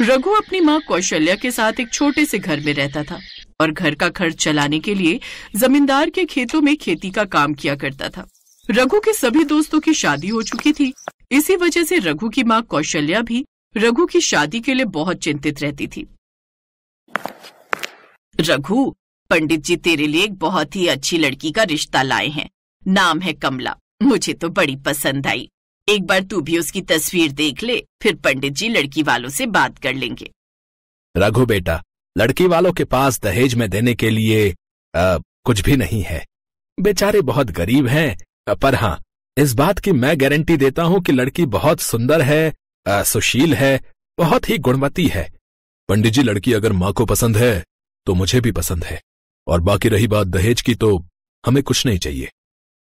रघु अपनी माँ कौशल्या के साथ एक छोटे से घर में रहता था और घर का खर्च चलाने के लिए जमींदार के खेतों में खेती का काम किया करता था। रघु के सभी दोस्तों की शादी हो चुकी थी। इसी वजह से रघु की माँ कौशल्या भी रघु की शादी के लिए बहुत चिंतित रहती थी। रघु, पंडित जी तेरे लिए एक बहुत ही अच्छी लड़की का रिश्ता लाए हैं। नाम है कमला। मुझे तो बड़ी पसंद आई। एक बार तू भी उसकी तस्वीर देख ले, फिर पंडित जी लड़की वालों से बात कर लेंगे। रघु बेटा, लड़की वालों के पास दहेज में देने के लिए कुछ भी नहीं है। बेचारे बहुत गरीब हैं, पर हाँ, इस बात की मैं गारंटी देता हूँ कि लड़की बहुत सुंदर है, सुशील है, बहुत ही गुणवती है। पंडित जी, लड़की अगर माँ को पसंद है तो मुझे भी पसंद है, और बाकी रही बात दहेज की, तो हमें कुछ नहीं चाहिए।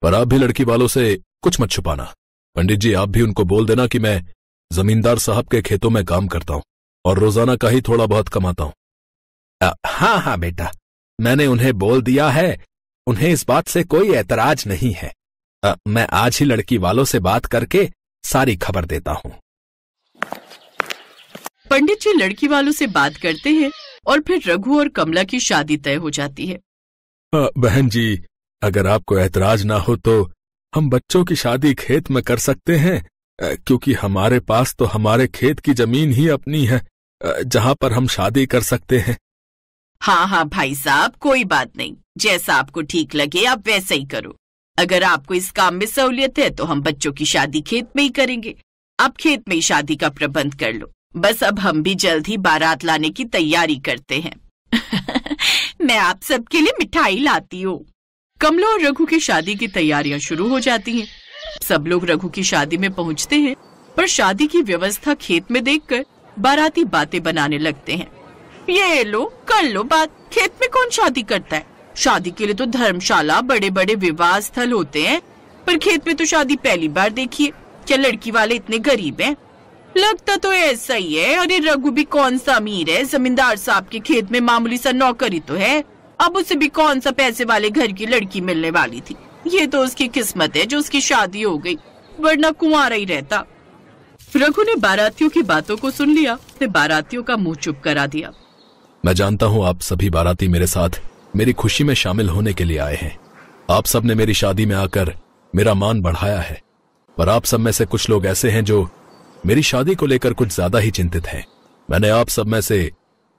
पर आप भी लड़की वालों से कुछ मत छुपाना। पंडित जी, आप भी उनको बोल देना कि मैं जमींदार साहब के खेतों में काम करता हूँ और रोजाना का ही थोड़ा बहुत कमाता हूँ। हाँ हाँ बेटा, मैंने उन्हें बोल दिया है। उन्हें इस बात से कोई ऐतराज नहीं है। मैं आज ही लड़की वालों से बात करके सारी खबर देता हूँ। पंडित जी लड़की वालों से बात करते हैं और फिर रघु और कमला की शादी तय हो जाती है। बहन जी, अगर आपको ऐतराज ना हो तो हम बच्चों की शादी खेत में कर सकते हैं, क्योंकि हमारे पास तो हमारे खेत की जमीन ही अपनी है, जहां पर हम शादी कर सकते हैं। हाँ हाँ भाई साहब, कोई बात नहीं, जैसा आपको ठीक लगे आप वैसा ही करो। अगर आपको इस काम में सहूलियत है तो हम बच्चों की शादी खेत में ही करेंगे। आप खेत में ही शादी का प्रबंध कर लो। बस अब हम भी जल्द ही बारात लाने की तैयारी करते हैं। मैं आप सबके लिए मिठाई लाती हूँ। कमला और रघु की शादी की तैयारियां शुरू हो जाती हैं। सब लोग रघु की शादी में पहुंचते हैं, पर शादी की व्यवस्था खेत में देखकर बाराती बातें बनाने लगते हैं। ये लो, कर लो बात। खेत में कौन शादी करता है? शादी के लिए तो धर्मशाला, बड़े बड़े विवाह स्थल होते हैं, पर खेत में तो शादी पहली बार देखी है। क्या लड़की वाले इतने गरीब हैं? लगता तो ऐसा ही है। अरे रघु भी कौन सा अमीर है, जमींदार साहब के खेत में मामूली सा नौकरी तो है। अब उसे भी कौन सा पैसे वाले घर की लड़की मिलने वाली थी। ये तो उसकी किस्मत है जो उसकी शादी हो गई, वरना कुंवारा ही रहता। रघु ने बारातियों की बातों को सुन लिया, उसने बारातियों का मुंह चुप करा दिया। मैं जानता हूँ आप सभी बाराती मेरे साथ मेरी खुशी में शामिल होने के लिए आए हैं। आप सब ने मेरी शादी में आकर मेरा मान बढ़ाया है, पर आप सब में से कुछ लोग ऐसे हैं जो मेरी शादी को लेकर कुछ ज्यादा ही चिंतित हैं। मैंने आप सब में से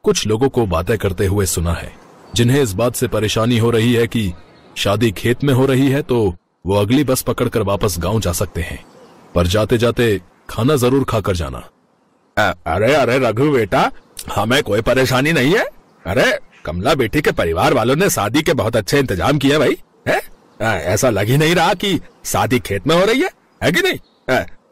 कुछ लोगों को बातें करते हुए सुना है, जिन्हें इस बात से परेशानी हो रही है कि शादी खेत में हो रही है तो वो अगली बस पकड़कर वापस गांव जा सकते हैं, पर जाते जाते खाना जरूर खाकर जाना। अरे अरे रघु बेटा, हमें कोई परेशानी नहीं है। अरे कमला बेटी के परिवार वालों ने शादी के बहुत अच्छे इंतजाम किए भाई। है ऐसा लग ही नहीं रहा कि शादी खेत में हो रही है कि नहीं?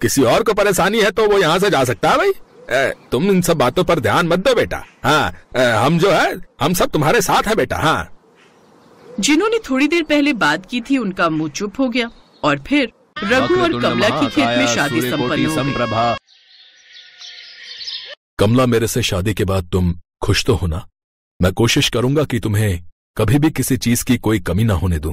किसी और को परेशानी है तो वो यहाँ से जा सकता है भाई। तुम इन सब बातों पर ध्यान मत दो बेटा। हाँ, हम जो है हम सब तुम्हारे साथ है बेटा। हाँ। जिन्होंने थोड़ी देर पहले बात की थी उनका मुंह चुप हो गया और फिर रघु और कमला की खेत में शादी संपन्न हो गई। कमला, मेरे से शादी के बाद तुम खुश तो हो ना? मैं कोशिश करूंगा कि तुम्हें कभी भी किसी चीज की कोई कमी ना होने दूं।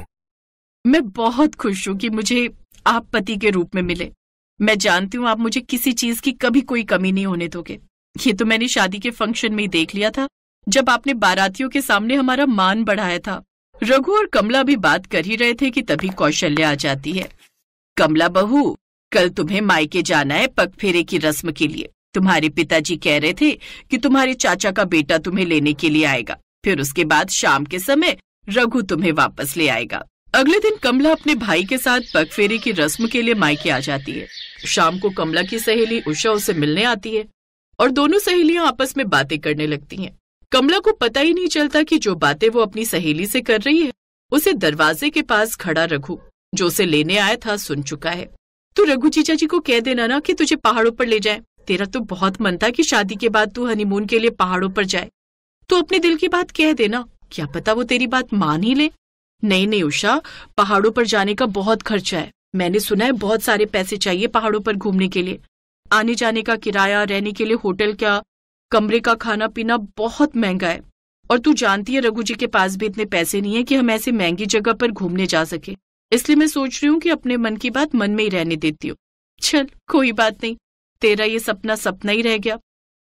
मैं बहुत खुश हूँ कि मुझे आप पति के रूप में मिले। मैं जानती हूँ आप मुझे किसी चीज की कभी कोई कमी नहीं होने दोगे। ये तो मैंने शादी के फंक्शन में ही देख लिया था, जब आपने बारातियों के सामने हमारा मान बढ़ाया था। रघु और कमला भी बात कर ही रहे थे कि तभी कौशल्या आ जाती है। कमला बहू, कल तुम्हें मायके जाना है पगफेरे की रस्म के लिए। तुम्हारे पिताजी कह रहे थे कि तुम्हारे चाचा का बेटा तुम्हें लेने के लिए आएगा, फिर उसके बाद शाम के समय रघु तुम्हें वापस ले आएगा। अगले दिन कमला अपने भाई के साथ पगफेरे की रस्म के लिए मायके आ जाती है। शाम को कमला की सहेली उषा उसे मिलने आती है और दोनों सहेलियां आपस में बातें करने लगती हैं। कमला को पता ही नहीं चलता कि जो बातें वो अपनी सहेली से कर रही है उसे दरवाजे के पास खड़ा रघु, जो उसे लेने आया था, सुन चुका है। तो रघु जीजा जी को कह देना ना कि तुझे पहाड़ों पर ले जाए। तेरा तो बहुत मन था कि शादी के बाद तू हनीमून के लिए पहाड़ों पर जाए, तो अपने दिल की बात कह देना। क्या पता वो तेरी बात मान ही ले। नहीं नहीं उषा, पहाड़ों पर जाने का बहुत खर्चा है। मैंने सुना है बहुत सारे पैसे चाहिए पहाड़ों पर घूमने के लिए। आने जाने का किराया, रहने के लिए होटल क्या, कमरे का खाना पीना बहुत महंगा है। और तू जानती है रघु जी के पास भी इतने पैसे नहीं है कि हम ऐसे महंगी जगह पर घूमने जा सके। इसलिए मैं सोच रही हूँ कि अपने मन की बात मन में ही रहने देती हूँ। चल कोई बात नहीं, तेरा ये सपना सपना ही रह गया।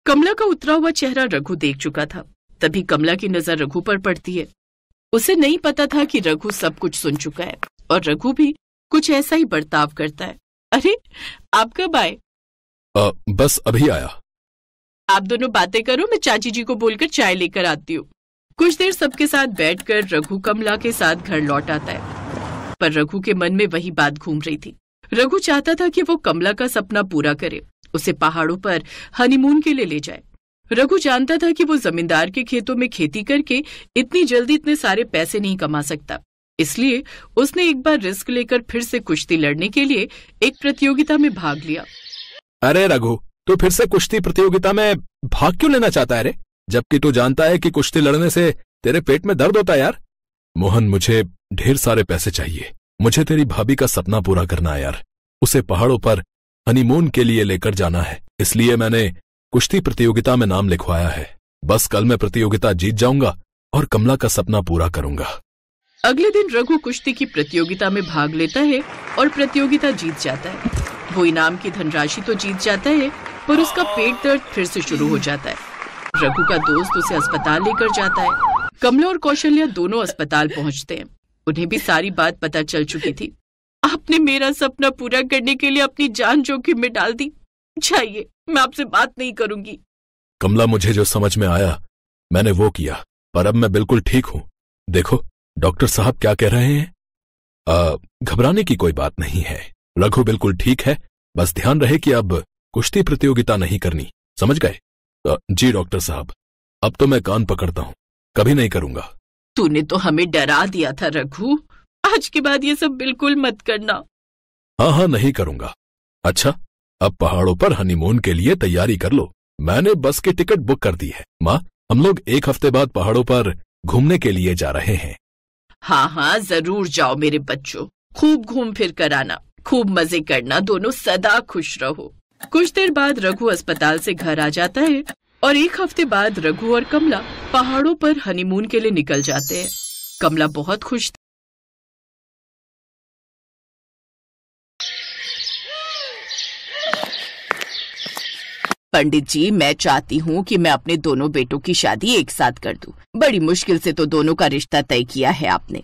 कमला का उतरा हुआ चेहरा रघु देख चुका था। तभी कमला की नजर रघु पर पड़ती है। उसे नहीं पता था कि रघु सब कुछ सुन चुका है और रघु भी कुछ ऐसा ही बर्ताव करता है। अरे, आप कब आए? बस अभी आया। आप दोनों बातें करो, मैं चाची जी को बोलकर चाय लेकर आती हूँ। कुछ देर सबके साथ बैठकर रघु कमला के साथ घर लौट आता है, पर रघु के मन में वही बात घूम रही थी। रघु चाहता था कि वो कमला का सपना पूरा करे, उसे पहाड़ों पर हनीमून के लिए ले जाए। रघु जानता था कि वो जमींदार के खेतों में खेती करके इतनी जल्दी इतने सारे पैसे नहीं कमा सकता, इसलिए उसने एक बार रिस्क लेकर फिर से कुश्ती लड़ने के लिए एक प्रतियोगिता में भाग लिया। अरे रघु, तू फिर से कुश्ती प्रतियोगिता में भाग क्यों लेना चाहता है रे? जबकि तू जानता है कि कुश्ती लड़ने से तेरे पेट में दर्द होता है यार। मोहन, मुझे ढेर सारे पैसे चाहिए। मुझे तेरी भाभी का सपना पूरा करना है यार। उसे पहाड़ों पर हनीमून के लिए लेकर जाना है, इसलिए मैंने कुश्ती प्रतियोगिता में नाम लिखवाया है। बस कल मैं प्रतियोगिता जीत जाऊंगा और कमला का सपना पूरा करूंगा। अगले दिन रघु कुश्ती की प्रतियोगिता में भाग लेता है और प्रतियोगिता जीत जाता है। वो इनाम की धनराशि तो जीत जाता है, पर उसका पेट दर्द फिर से शुरू हो जाता है। रघु का दोस्त उसे अस्पताल लेकर जाता है। कमला और कौशल्या दोनों अस्पताल पहुंचते हैं। उन्हें भी सारी बात पता चल चुकी थी। आपने मेरा सपना पूरा करने के लिए अपनी जान जोखिम में डाल दी। चाहिए, मैं आपसे बात नहीं करूंगी। कमला, मुझे जो समझ में आया मैंने वो किया, पर अब मैं बिल्कुल ठीक हूं। देखो डॉक्टर साहब क्या कह रहे हैं। घबराने की कोई बात नहीं है। रघु बिल्कुल ठीक है। बस ध्यान रहे कि अब कुश्ती प्रतियोगिता नहीं करनी, समझ गए? जी डॉक्टर साहब, अब तो मैं कान पकड़ता हूं, कभी नहीं करूंगा। तूने तो हमें डरा दिया था रघु। आज के बाद ये सब बिल्कुल मत करना। हाँ, नहीं करूंगा। अच्छा, अब पहाड़ों पर हनीमून के लिए तैयारी कर लो। मैंने बस की टिकट बुक कर दी है। माँ, हम लोग 1 हफ्ते बाद पहाड़ों पर घूमने के लिए जा रहे हैं। हाँ, जरूर जाओ मेरे बच्चों। खूब घूम फिर कर आना, खूब मजे करना, दोनों सदा खुश रहो। कुछ देर बाद रघु अस्पताल से घर आ जाता है और 1 हफ्ते बाद रघु और कमला पहाड़ों पर हनीमून के लिए निकल जाते हैं। कमला बहुत खुश थी। पंडित जी, मैं चाहती हूँ कि मैं अपने दोनों बेटों की शादी एक साथ कर दूं। बड़ी मुश्किल से तो दोनों का रिश्ता तय किया है आपने।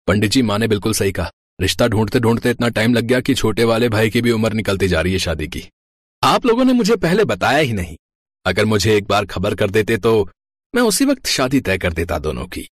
पंडित जी, माँ ने बिल्कुल सही कहा। रिश्ता ढूंढते ढूंढते इतना टाइम लग गया कि छोटे वाले भाई की भी उम्र निकलती जा रही है शादी की। आप लोगों ने मुझे पहले बताया ही नहीं। अगर मुझे एक बार खबर कर देते तो मैं उसी वक्त शादी तय कर देता दोनों की।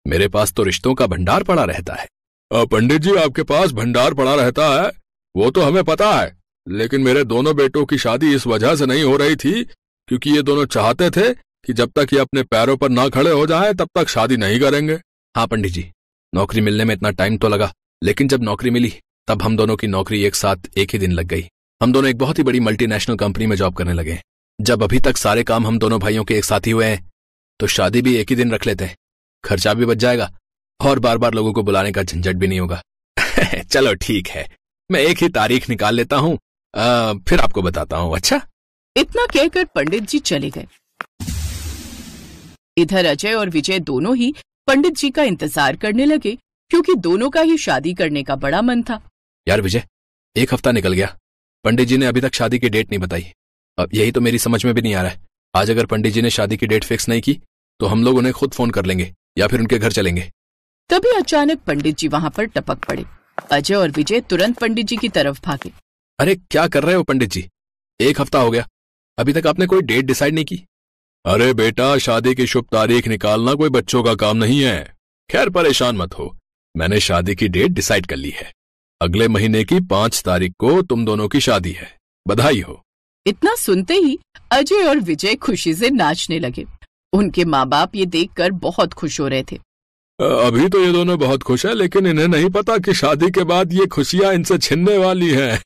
मेरे पास तो रिश्तों का भंडार पड़ा रहता है। पंडित जी, आपके पास भंडार पड़ा रहता है वो तो हमें पता है, लेकिन मेरे दोनों बेटों की शादी इस वजह से नहीं हो रही थी क्योंकि ये दोनों चाहते थे कि जब तक ये अपने पैरों पर ना खड़े हो जाएं तब तक शादी नहीं करेंगे। हाँ पंडित जी, नौकरी मिलने में इतना टाइम तो लगा, लेकिन जब नौकरी मिली तब हम दोनों की नौकरी एक साथ एक ही दिन लग गई। हम दोनों एक बहुत ही बड़ी मल्टीनेशनल कंपनी में जॉब करने लगे। जब अभी तक सारे काम हम दोनों भाइयों के एक साथ ही हुए हैं तो शादी भी एक ही दिन रख लेते हैं। खर्चा भी बच जाएगा और बार बार लोगों को बुलाने का झंझट भी नहीं होगा। चलो ठीक है, मैं एक ही तारीख निकाल लेता हूँ, फिर आपको बताता हूँ। अच्छा? इतना कहकर पंडित जी चले गए। इधर अजय और विजय दोनों ही पंडित जी का इंतजार करने लगे क्योंकि दोनों का ही शादी करने का बड़ा मन था। यार विजय, 1 हफ्ता निकल गया, पंडित जी ने अभी तक शादी की डेट नहीं बताई। अब यही तो मेरी समझ में भी नहीं आ रहा है। आज अगर पंडित जी ने शादी की डेट फिक्स नहीं की तो हम लोग उन्हें खुद फोन कर लेंगे या फिर उनके घर चलेंगे। तभी अचानक पंडित जी वहां पर टपक पड़े। अजय और विजय तुरंत पंडित जी की तरफ भागे। अरे क्या कर रहे हो पंडित जी? 1 हफ्ता हो गया, अभी तक आपने कोई डेट डिसाइड नहीं की। अरे बेटा, शादी की शुभ तारीख निकालना कोई बच्चों का काम नहीं है। खैर परेशान मत हो, मैंने शादी की डेट डिसाइड कर ली है। अगले महीने की 5 तारीख को तुम दोनों की शादी है, बधाई हो। इतना सुनते ही अजय और विजय खुशी से नाचने लगे। उनके माँ बाप ये देखकर बहुत खुश हो रहे थे। अभी तो ये दोनों बहुत खुश है, लेकिन इन्हें नहीं पता कि शादी के बाद ये खुशियां इनसे छिनने वाली हैं।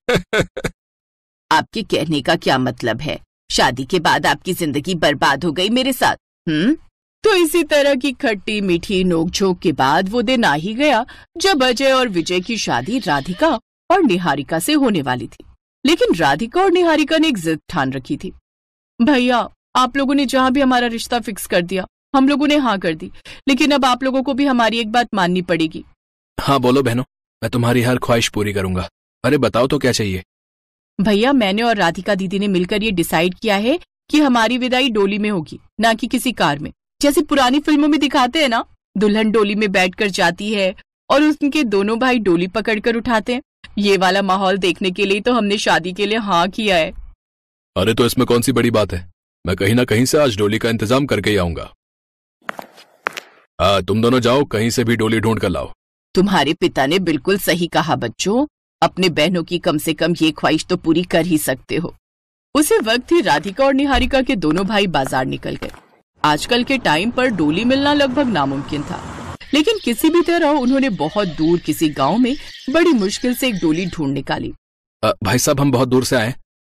आपके कहने का क्या मतलब है? शादी के बाद आपकी जिंदगी बर्बाद हो गई मेरे साथ? तो इसी तरह की खट्टी मीठी नोकझोंक के बाद वो दिन आ ही गया जब अजय और विजय की शादी राधिका और निहारिका से होने वाली थी। लेकिन राधिका और निहारिका ने एक जिद ठान रखी थी। भैया, आप लोगों ने जहाँ भी हमारा रिश्ता फिक्स कर दिया, हम लोगों ने हाँ कर दी, लेकिन अब आप लोगों को भी हमारी एक बात माननी पड़ेगी। हाँ बोलो बहनों, मैं तुम्हारी हर ख्वाहिश पूरी करूंगा। अरे बताओ तो क्या चाहिए? भैया मैंने और राधिका दीदी ने मिलकर ये डिसाइड किया है कि हमारी विदाई डोली में होगी, ना कि किसी कार में। जैसे पुरानी फिल्मों में दिखाते हैं ना, दुल्हन डोली में बैठकर जाती है और उनके दोनों भाई डोली पकड़कर उठाते हैं। ये वाला माहौल देखने के लिए तो हमने शादी के लिए हाँ किया है। अरे तो इसमें कौन सी बड़ी बात है, मैं कहीं ना कहीं से आज डोली का इंतजाम करके ही आऊंगा। तुम दोनों जाओ, कहीं से भी डोली ढूंढ कर लाओ। तुम्हारे पिता ने बिल्कुल सही कहा बच्चों, अपने बहनों की कम से कम ये ख्वाहिश तो पूरी कर ही सकते हो। उसी वक्त ही राधिका और निहारिका के दोनों भाई बाजार निकल गए। आजकल के टाइम पर डोली मिलना लगभग नामुमकिन था, लेकिन किसी भी तरह उन्होंने बहुत दूर किसी गांव में बड़ी मुश्किल से एक डोली ढूंढ निकाली। भाई साहब, हम बहुत दूर से आए,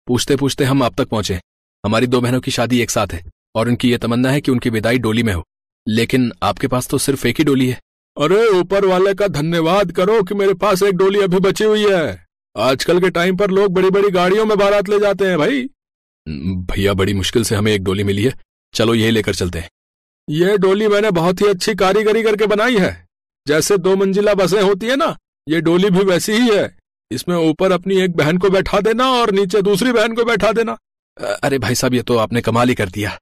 पूछते पूछते हम आप तक पहुंचे। हमारी दो बहनों की शादी एक साथ है और उनकी ये तमन्ना है कि उनकी विदाई डोली में हो, लेकिन आपके पास तो सिर्फ एक ही डोली है। अरे ऊपर वाले का धन्यवाद करो कि मेरे पास एक डोली अभी बची हुई है। आजकल के टाइम पर लोग बड़ी बड़ी गाड़ियों में बारात ले जाते हैं भाई। भैया बड़ी मुश्किल से हमें एक डोली मिली है, चलो यही लेकर चलते हैं। ये डोली मैंने बहुत ही अच्छी कारीगरी करके बनाई है। जैसे 2 मंजिला बसें होती है ना, ये डोली भी वैसी ही है। इसमें ऊपर अपनी एक बहन को बैठा देना और नीचे दूसरी बहन को बैठा देना। अरे भाई साहब, ये तो आपने कमाल ही कर दिया।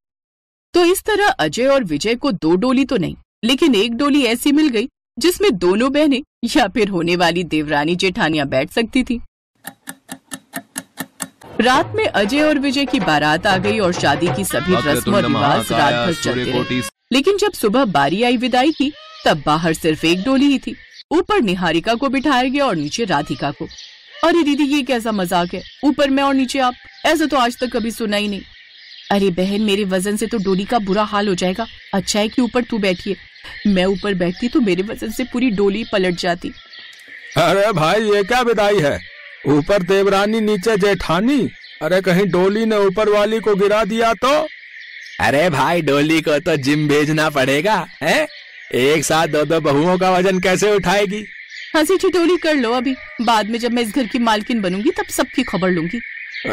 तो इस तरह अजय और विजय को 2 डोली तो नहीं, लेकिन एक डोली ऐसी मिल गई जिसमें दोनों बहनें या फिर होने वाली देवरानी जेठानियां बैठ सकती थी। रात में अजय और विजय की बारात आ गई और शादी की सभी रस्म और रिवाज रात भर चलते रहे। लेकिन जब सुबह बारी आई विदाई की, तब बाहर सिर्फ एक डोली ही थी। ऊपर निहारिका को बिठाया गया और नीचे राधिका को। अरे दीदी, ये कैसा मजाक है, ऊपर मैं और नीचे आप, ऐसा तो आज तक कभी सुना ही नहीं। अरे बहन, मेरे वजन से तो डोली का बुरा हाल हो जाएगा। अच्छा है कि ऊपर तू बैठी है, मैं ऊपर बैठती तो मेरे वजन से पूरी डोली पलट जाती। अरे भाई, ये क्या विदाई है, ऊपर देवरानी नीचे जेठानी। अरे कहीं डोली ने ऊपर वाली को गिरा दिया तो? अरे भाई, डोली को तो जिम भेजना पड़ेगा है? एक साथ 2 बहुओं का वजन कैसे उठाएगी? हंसी ठिठोली कर लो अभी, बाद में जब मैं इस घर की मालकिन बनूंगी तब सबकी खबर लूंगी।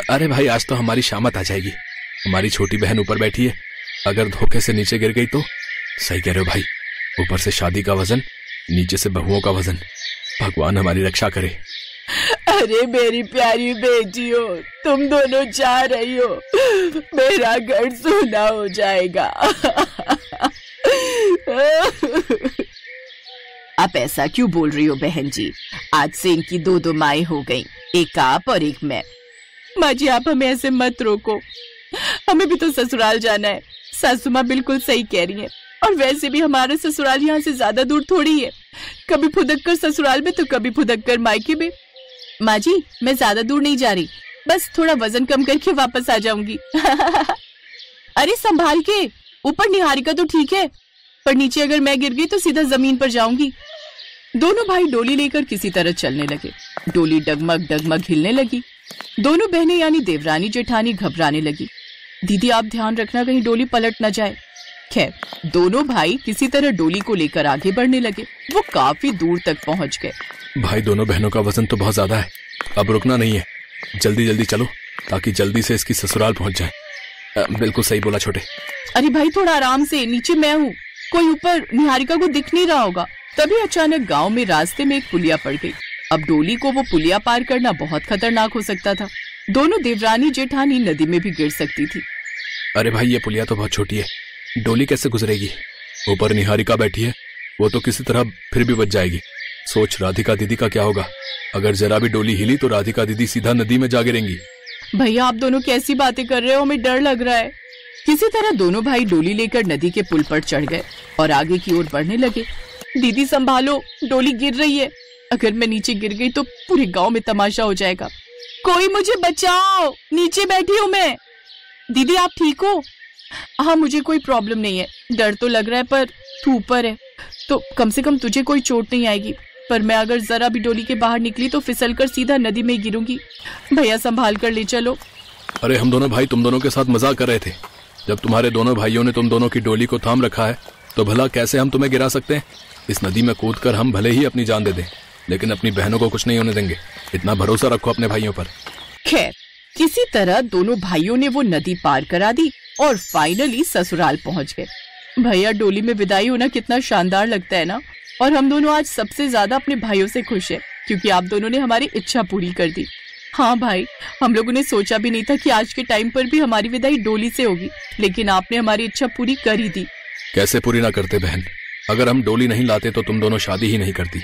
अरे भाई, आज तो हमारी शामत आ जाएगी। हमारी छोटी बहन ऊपर बैठी है, अगर धोखे से नीचे गिर गई तो? सही कह रहे हो भाई, ऊपर से शादी का वजन, नीचे से बहुओं का वजन। भगवान हमारी रक्षा करे। अरे मेरी प्यारी बेटियों, तुम दोनों जा रही हो, मेरा घर सोना हो जाएगा। आप ऐसा क्यों बोल रही हो बहन जी? आज से इनकी 2 माएं हो गईं, एक आप और एक मैं। माँ जी, आप हमें ऐसे मत रोको, हमें भी तो ससुराल जाना है। सासू माँ बिल्कुल सही कह रही है, और वैसे भी हमारा ससुराल यहाँ से ज्यादा दूर थोड़ी है। कभी फुदक कर ससुराल में तो कभी फुदक कर मायके में। माँ जी, मैं ज्यादा दूर नहीं जा रही, बस थोड़ा वजन कम करके वापस आ जाऊंगी। अरे संभाल के, ऊपर निहारिका तो ठीक है, पर नीचे अगर मैं गिर गई तो सीधा जमीन पर जाऊंगी। दोनों भाई डोली लेकर किसी तरह चलने लगे। डोली डगमग डगमग हिलने लगी। दोनों बहनें यानी देवरानी जेठानी घबराने लगी। दीदी आप ध्यान रखना, कहीं डोली पलट न जाए। खैर, दोनों भाई किसी तरह डोली को लेकर आगे बढ़ने लगे। वो काफी दूर तक पहुंच गए। भाई, दोनों बहनों का वजन तो बहुत ज्यादा है, अब रुकना नहीं है, जल्दी जल्दी चलो ताकि जल्दी से इसकी ससुराल पहुंच जाए। बिल्कुल सही बोला छोटे। अरे भाई, थोड़ा आराम से, नीचे मैं हूँ, कोई ऊपर निहारिका को दिख नहीं रहा होगा। तभी अचानक गांव में रास्ते में एक पुलिया पड़ गई। अब डोली को वो पुलिया पार करना बहुत खतरनाक हो सकता था। दोनों देवरानी जेठानी नदी में भी गिर सकती थी। अरे भाई, ये पुलिया तो बहुत छोटी है, डोली कैसे गुजरेगी? ऊपर निहारिका बैठी है, वो तो किसी तरह फिर भी बच जाएगी। सोच राधिका दीदी का क्या होगा, अगर जरा भी डोली हिली तो राधिका दीदी सीधा नदी में जा गिरेंगी। भैया आप दोनों कैसी बातें कर रहे हो, हमें डर लग रहा है। किसी तरह दोनों भाई डोली लेकर नदी के पुल पर चढ़ गए और आगे की ओर बढ़ने लगे। दीदी संभालो, डोली गिर रही है, अगर मैं नीचे गिर गई तो पूरे गांव में तमाशा हो जाएगा। कोई मुझे बचाओ, नीचे बैठी हूँ मैं। दीदी आप ठीक हो? हाँ, मुझे कोई प्रॉब्लम नहीं है, डर तो लग रहा है पर तू ऊपर है तो कम से कम तुझे कोई चोट नहीं आएगी, पर मैं अगर जरा भी डोली के बाहर निकली तो फिसलकर सीधा नदी में गिरूंगी। भैया संभाल कर ले चलो। अरे हम दोनों भाई तुम दोनों के साथ मजाक कर रहे थे। जब तुम्हारे दोनों भाइयों ने तुम दोनों की डोली को थाम रखा है तो भला कैसे हम तुम्हें गिरा सकते हैं? इस नदी में कूदकर हम भले ही अपनी जान दे दें, लेकिन अपनी बहनों को कुछ नहीं होने देंगे। इतना भरोसा रखो अपने भाइयों पर। खैर, किसी तरह दोनों भाइयों ने वो नदी पार करा दी और फाइनली ससुराल पहुंच गए। भैया, डोली में विदाई होना कितना शानदार लगता है ना। और हम दोनों आज सबसे ज्यादा अपने भाइयों से खुश है क्योंकि आप दोनों ने हमारी इच्छा पूरी कर दी। हाँ भाई, हम लोगों ने सोचा भी नहीं था कि आज के टाइम पर भी हमारी विदाई डोली से होगी, लेकिन आपने हमारी इच्छा पूरी कर ही दी। कैसे पूरी ना करते बहन? अगर हम डोली नहीं लाते तो तुम दोनों शादी ही नहीं करती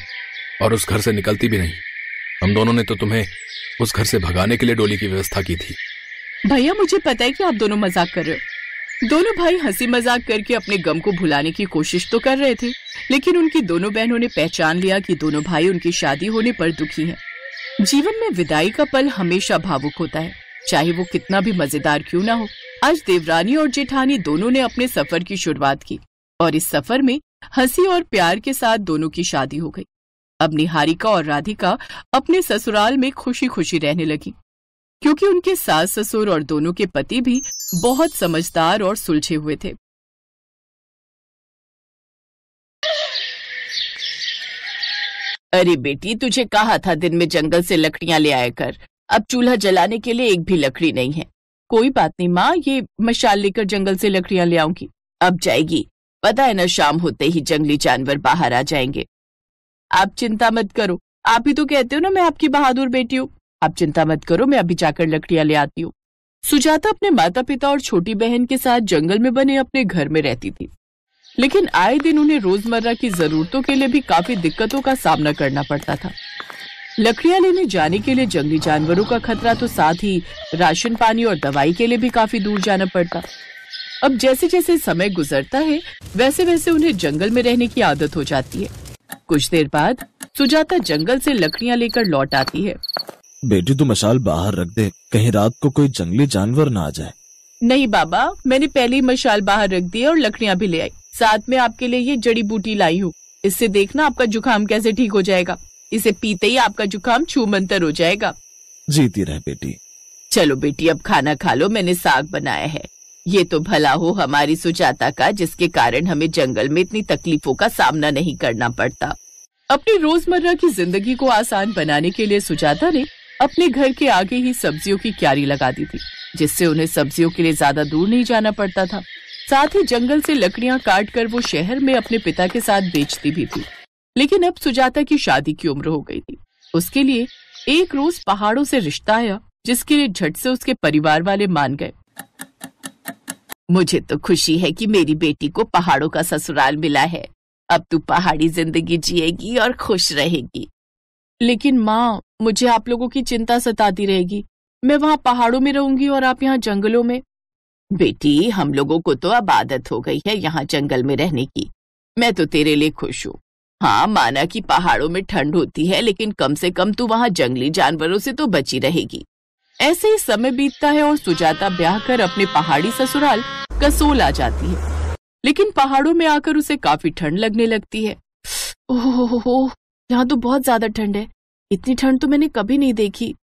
और उस घर से निकलती भी नहीं। हम दोनों ने तो तुम्हें उस घर से भगाने के लिए डोली की व्यवस्था की थी। भैया मुझे पता है कि आप दोनों मजाक कर रहे हो। दोनों भाई हंसी मजाक करके अपने गम को भुलाने की कोशिश तो कर रहे थे, लेकिन उनकी दोनों बहनों ने पहचान लिया कि दोनों भाई उनकी शादी होने पर दुखी हैं। जीवन में विदाई का पल हमेशा भावुक होता है, चाहे वो कितना भी मजेदार क्यों ना हो। आज देवरानी और जेठानी दोनों ने अपने सफर की शुरुआत की और इस सफर में हंसी और प्यार के साथ दोनों की शादी हो गई। अब निहारिका और राधिका अपने ससुराल में खुशी खुशी रहने लगी, क्योंकि उनके सास ससुर और दोनों के पति भी बहुत समझदार और सुलझे हुए थे। अरे बेटी, तुझे कहा था दिन में जंगल से लकड़ियां ले आया कर। अब चूल्हा जलाने के लिए एक भी लकड़ी नहीं है। कोई बात नहीं माँ, ये मशाल लेकर जंगल से लकड़ियां ले आऊंगी। अब जाएगी, पता है ना शाम होते ही जंगली जानवर बाहर आ जाएंगे। आप चिंता मत करो, आप ही तो कहते हो ना मैं आपकी बहादुर बेटी हूँ। आप चिंता मत करो, मैं अभी जाकर लकड़ियां ले आती हूँ। सुजाता अपने माता पिता और छोटी बहन के साथ जंगल में बने अपने घर में रहती थी, लेकिन आए दिन उन्हें रोजमर्रा की जरूरतों के लिए भी काफी दिक्कतों का सामना करना पड़ता था। लकड़ियां लेने जाने के लिए जंगली जानवरों का खतरा, तो साथ ही राशन पानी और दवाई के लिए भी काफी दूर जाना पड़ता। अब जैसे जैसे समय गुजरता है वैसे वैसे उन्हें जंगल में रहने की आदत हो जाती है। कुछ देर बाद सुजाता जंगल से लकड़ियां लेकर लौट आती है। बेटी तू मशाल बाहर रख दे, कहीं रात को कोई जंगली जानवर ना आ जाए। नहीं बाबा, मैंने पहले ही मशाल बाहर रख दी और लकड़ियां भी ले आई। साथ में आपके लिए ये जड़ी बूटी लाई हूँ, इससे देखना आपका जुकाम कैसे ठीक हो जाएगा। इसे पीते ही आपका जुकाम छूमंतर हो जाएगा। जीती रहे बेटी। चलो बेटी अब खाना खा लो, मैंने साग बनाया है। ये तो भला हो हमारी सुजाता का, जिसके कारण हमें जंगल में इतनी तकलीफों का सामना नहीं करना पड़ता। अपनी रोजमर्रा की जिंदगी को आसान बनाने के लिए सुजाता ने अपने घर के आगे ही सब्जियों की क्यारी लगा दी थी, जिससे उन्हें सब्जियों के लिए ज्यादा दूर नहीं जाना पड़ता था। साथ ही जंगल से लकड़ियां काट कर वो शहर में अपने पिता के साथ बेचती भी थी। लेकिन अब सुजाता की शादी की उम्र हो गई थी। उसके लिए एक रोज पहाड़ों से रिश्ता आया, जिसके लिए झट से उसके परिवार वाले मान गए। मुझे तो खुशी है कि मेरी बेटी को पहाड़ों का ससुराल मिला है। अब तू पहाड़ी जिंदगी जिएगी और खुश रहेगी। लेकिन माँ, मुझे आप लोगों की चिंता सताती रहेगी। मैं वहाँ पहाड़ों में रहूंगी और आप यहाँ जंगलों में। बेटी, हम लोगों को तो अब आदत हो गई है यहाँ जंगल में रहने की। मैं तो तेरे लिए खुश हूँ। हाँ, माना कि पहाड़ों में ठंड होती है, लेकिन कम से कम तू वहाँ जंगली जानवरों से तो बची रहेगी। ऐसे ही समय बीतता है और सुजाता ब्याह कर अपने पहाड़ी ससुराल कसोल आ जाती है। लेकिन पहाड़ों में आकर उसे काफी ठंड लगने लगती है। ओह, यहाँ तो बहुत ज्यादा ठंड है। इतनी ठंड तो मैंने कभी नहीं देखी।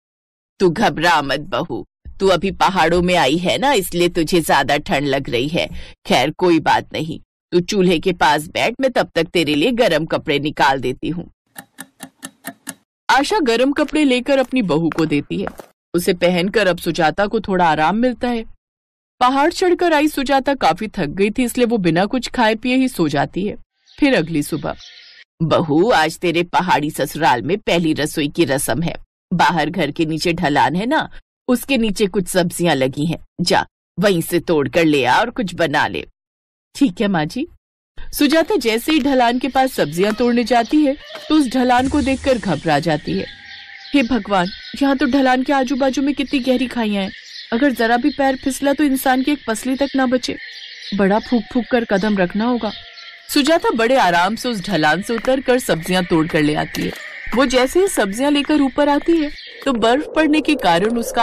तू घबरा मत बहू, तू अभी पहाड़ों में आई है ना, इसलिए तुझे ज्यादा ठंड लग रही है। खैर कोई बात नहीं, तू चूल्हे के पास बैठ, मैं तब तक तेरे लिए गर्म कपड़े निकाल देती हूँ। आशा गर्म कपड़े लेकर अपनी बहू को देती है। उसे पहनकर अब सुजाता को थोड़ा आराम मिलता है। पहाड़ चढ़कर आई सुजाता काफी थक गई थी, इसलिए वो बिना कुछ खाए पिए ही सो जाती है। फिर अगली सुबह, बहू आज तेरे पहाड़ी ससुराल में पहली रसोई की रस्म है। बाहर घर के नीचे ढलान है ना, उसके नीचे कुछ सब्जियां लगी हैं। जा वहीं से तोड़ कर ले आ और कुछ बना ले। ठीक है माँ जी। सुजाता जैसे ही ढलान के पास सब्जियां तोड़ने जाती है तो उस ढलान को देखकर घबरा जाती है। हे भगवान, यहाँ तो ढलान के आजू बाजू में कितनी गहरी खाइयां हैं। अगर जरा भी पैर फिसला तो इंसान की एक पसली तक ना बचे। बड़ा फूक फूक कर कदम रखना होगा। सुजाता बड़े आराम से उस ढलान से उतरकर सब्जियां तोड़ कर ले आती है। वो जैसे ही सब्जियां लेकर ऊपर आती है तो बर्फ पड़ने के कारण उसका